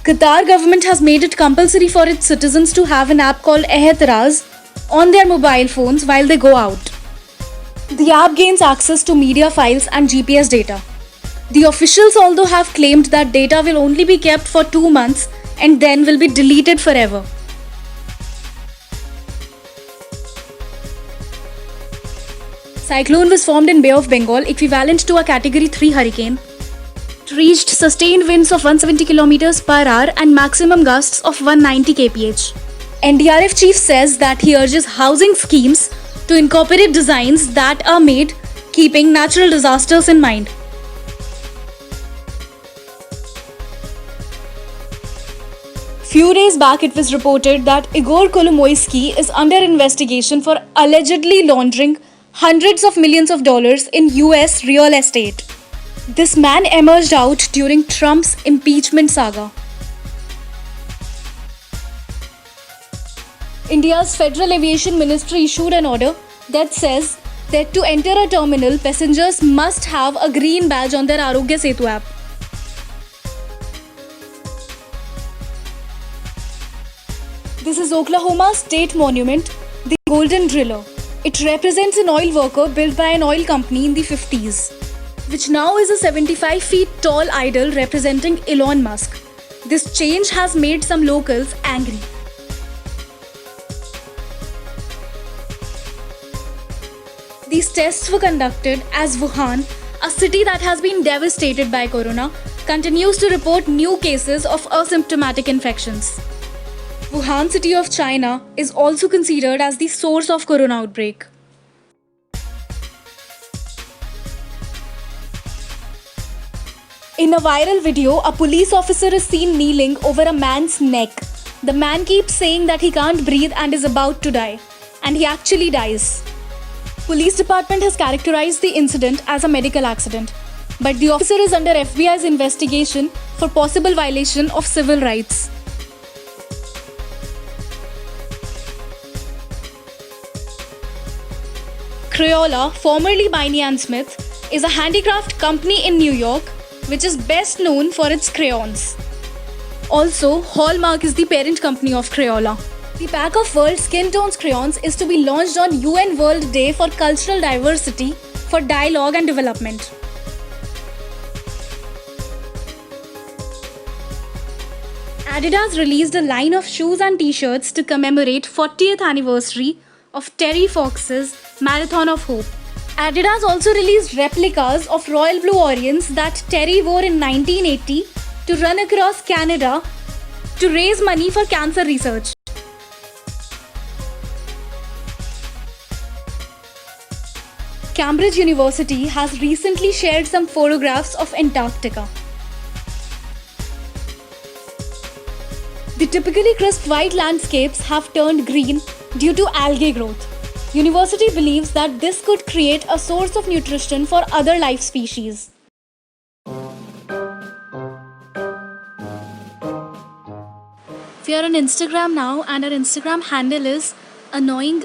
Qatar government has made it compulsory for its citizens to have an app called Ehtraz on their mobile phones while they go out. The app gains access to media files and GPS data. The officials although have claimed that data will only be kept for 2 months and then will be deleted forever. Cyclone was formed in Bay of Bengal, equivalent to a Category 3 hurricane. It reached sustained winds of 170 km per hour and maximum gusts of 190 kph. NDRF chief says that he urges housing schemes to incorporate designs that are made keeping natural disasters in mind. Few days back, it was reported that Igor Kolomoisky is under investigation for allegedly laundering hundreds of millions of dollars in US real estate. This man emerged out during Trump's impeachment saga. India's Federal Aviation Ministry issued an order that says that to enter a terminal, passengers must have a green badge on their Arogya Setu app. This is Oklahoma's state monument, the Golden Driller. It represents an oil worker built by an oil company in the 50s, which now is a 75 feet tall idol representing Elon Musk. This change has made some locals angry. These tests were conducted as Wuhan, a city that has been devastated by corona, continues to report new cases of asymptomatic infections. Wuhan city of China is also considered as the source of corona outbreak. In a viral video, a police officer is seen kneeling over a man's neck. The man keeps saying that he can't breathe and is about to die, and he actually dies. Police department has characterized the incident as a medical accident, but the officer is under FBI's investigation for possible violation of civil rights. Crayola, formerly Biney & Smith, is a handicraft company in New York which is best known for its crayons. Also, Hallmark is the parent company of Crayola. The pack of World Skin Tones crayons is to be launched on UN World Day for Cultural Diversity for Dialogue and Development. Adidas released a line of shoes and t-shirts to commemorate 40th anniversary of Terry Fox's Marathon of Hope. Adidas also released replicas of Royal Blue Orions that Terry wore in 1980 to run across Canada to raise money for cancer research. Cambridge University has recently shared some photographs of Antarctica. The typically crisp white landscapes have turned green due to algae growth. University believes that this could create a source of nutrition for other life species. We are on Instagram now, and our Instagram handle is annoying.